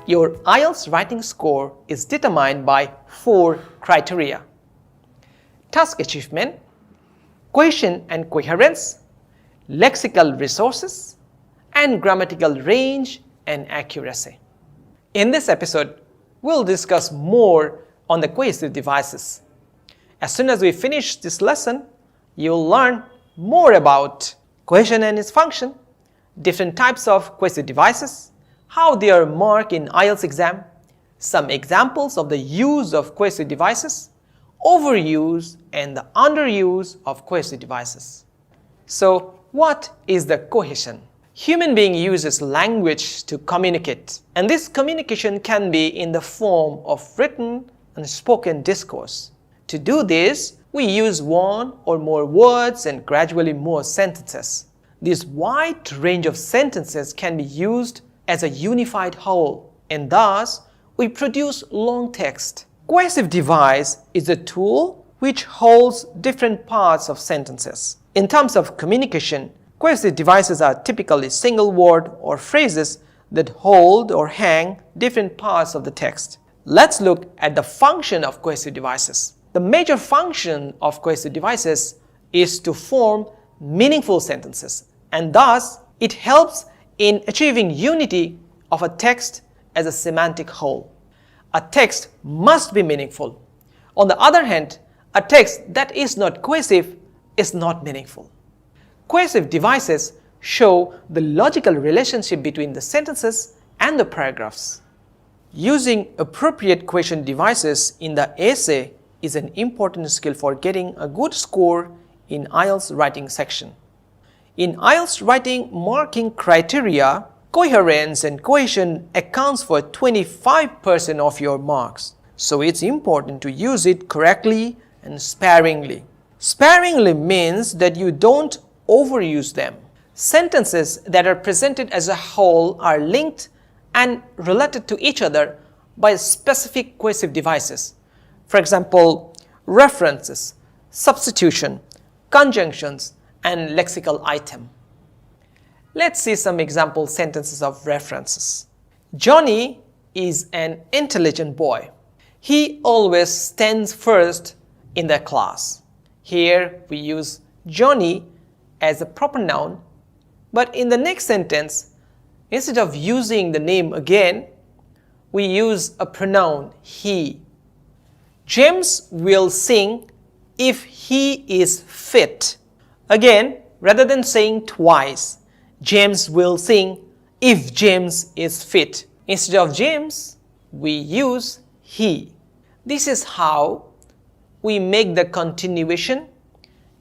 Your IELTS writing score is determined by 4 criteria: task achievement, cohesion and coherence, lexical resources, and grammatical range and accuracy. In this episode, we'll discuss more on the cohesive devices. As soon as we finish this lesson, you'll learn more about cohesion and its function, different types of cohesive devices, how they are marked in IELTS exam, some examples of the use of cohesive devices, overuse and the underuse of cohesive devices. So, what is the cohesion? Human being uses language to communicate, and this communication can be in the form of written and spoken discourse. To do this, we use one or more words and gradually more sentences. This wide range of sentences can be used as a unified whole, and thus we produce long text. Cohesive device is a tool which holds different parts of sentences. In terms of communication, cohesive devices are typically single word or phrases that hold or hang different parts of the text. Let's look at the function of cohesive devices. The major function of cohesive devices is to form meaningful sentences, and thus it helps in achieving unity of a text as a semantic whole. A text must be meaningful. On the other hand, a text that is not cohesive is not meaningful. Cohesive devices show the logical relationship between the sentences and the paragraphs. Using appropriate cohesion devices in the essay is an important skill for getting a good score in IELTS writing section. In IELTS writing marking criteria, coherence and cohesion accounts for 25% of your marks. So it's important to use it correctly and sparingly. Sparingly means that you don't overuse them. Sentences that are presented as a whole are linked and related to each other by specific cohesive devices. For example, references, substitution, conjunctions, and lexical item. Let's see some example sentences of references. Johnny is an intelligent boy. He always stands first in the class. Here we use Johnny as a proper noun, but in the next sentence, instead of using the name again, we use a pronoun he. James will sing if he is fit. Again, rather than saying twice, James will sing if James is fit. Instead of James, we use he. This is how we make the continuation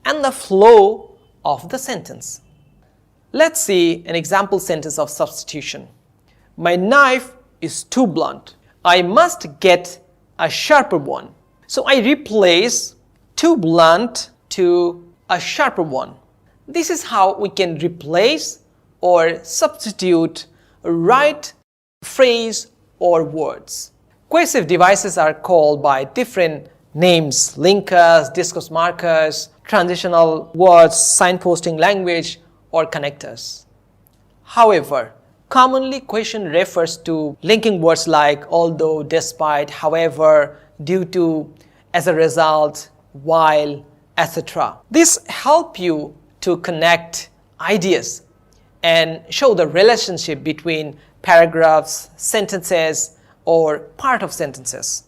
and the flow of the sentence. Let's see an example sentence of substitution. My knife is too blunt. I must get a sharper one. So I replace too blunt to a sharper one. This is how we can replace or substitute a right phrase or words. Cohesive devices are called by different names: linkers, discourse markers, transitional words, signposting language, or connectors. However, commonly cohesion refers to linking words like although, despite, however, due to, as a result, while, etc. This helps you to connect ideas and show the relationship between paragraphs, sentences, or part of sentences.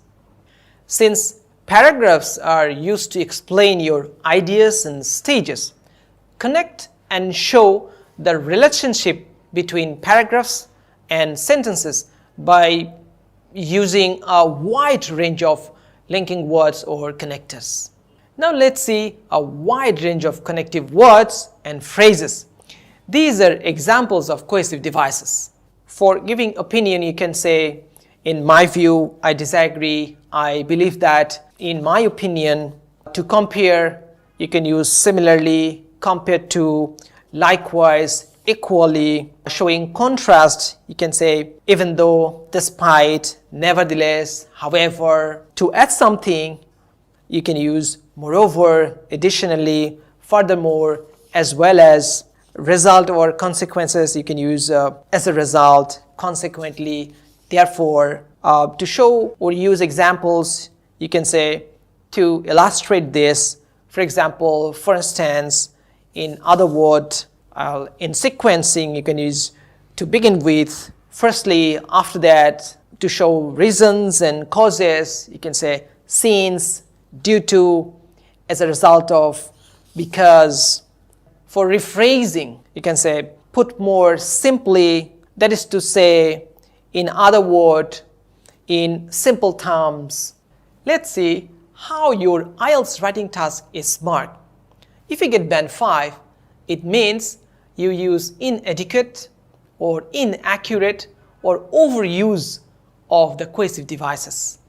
Since paragraphs are used to explain your ideas and stages, connect and show the relationship between paragraphs and sentences by using a wide range of linking words or connectors. Now let's see a wide range of connective words and phrases. These are examples of cohesive devices. For giving opinion, you can say, in my view, I disagree, I believe that, in my opinion. To compare, you can use similarly, compared to, likewise, equally. Showing contrast, you can say, even though, despite, nevertheless, however. To add something, you can use moreover, additionally, furthermore, as well as. Result or consequences, you can use as a result, consequently, Therefore, to show or use examples, you can say to illustrate this, for example, for instance, in other words, in sequencing, you can use to begin with. Firstly, after that, to show reasons and causes, you can say since, due to, as a result of, because. For rephrasing, you can say put more simply, that is to say, in other words, in simple terms. Let's see how your IELTS writing task is marked. If you get band 5, it means you use inadequate or inaccurate or overuse of the cohesive devices.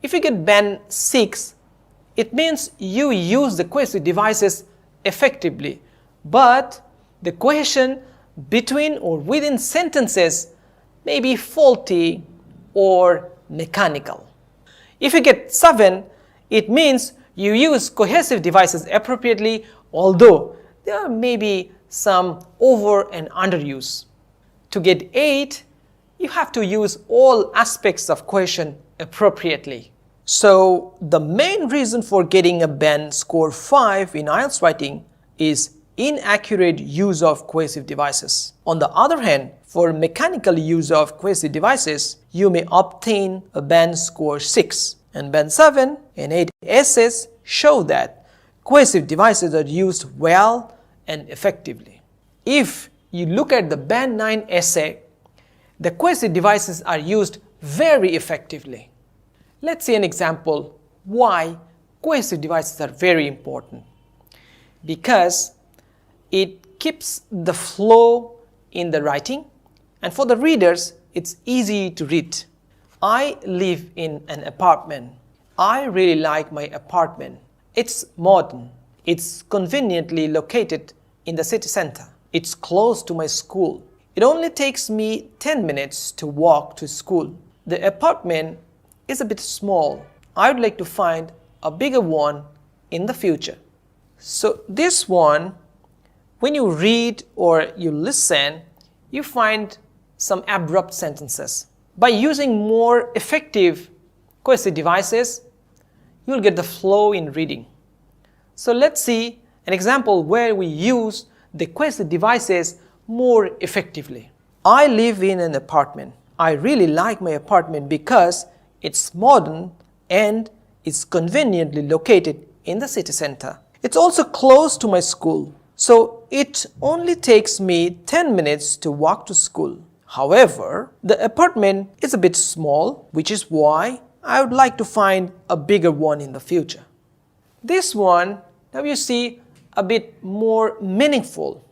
If you get band 6, it means you use the cohesive devices effectively, but the cohesion between or within sentences may be faulty or mechanical. If you get 7, it means you use cohesive devices appropriately, although there may be some over and underuse. To get 8, you have to use all aspects of cohesion appropriately. So the main reason for getting a band score 5 in IELTS writing is inaccurate use of cohesive devices. On the other hand, for mechanical use of cohesive devices, you may obtain a band score 6. And band 7 and 8 essays show that cohesive devices are used well and effectively. If you look at the band 9 essay, the cohesive devices are used very effectively. Let's see an example why cohesive devices are very important. Because it keeps the flow in the writing, and for the readers, it's easy to read. I live in an apartment. I really like my apartment. It's modern. It's conveniently located in the city center. It's close to my school. It only takes me 10 minutes to walk to school. The apartment is a bit small. I would like to find a bigger one in the future. So this one, when you read or you listen, you find some abrupt sentences. By using more effective cohesive devices, you will get the flow in reading. So let's see an example where we use the cohesive devices more effectively. I live in an apartment. I really like my apartment because it's modern and it's conveniently located in the city center. It's also close to my school. So it only takes me 10 minutes to walk to school. However, the apartment is a bit small, which is why I would like to find a bigger one in the future. This one, now you see, a bit more meaningful.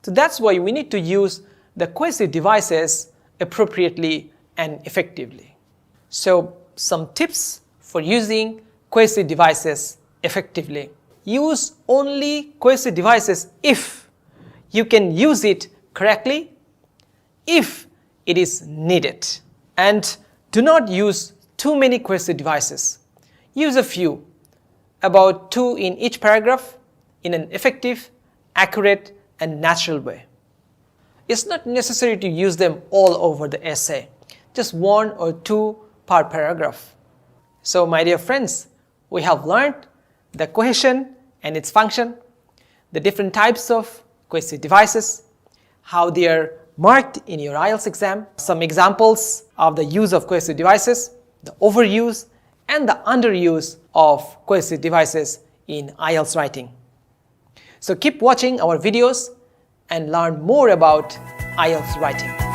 So that's why we need to use the cohesive devices appropriately and effectively. So some tips for using cohesive devices effectively. Use only cohesive devices if you can use it correctly, if it is needed. And do not use too many cohesive devices. Use a few, about 2 in each paragraph, in an effective, accurate, and natural way. It's not necessary to use them all over the essay, just 1 or 2 per paragraph. So my dear friends, we have learned the cohesion and its function, the different types of cohesive devices, how they are marked in your IELTS exam, some examples of the use of cohesive devices, the overuse and the underuse of cohesive devices in IELTS writing. So keep watching our videos and learn more about IELTS writing.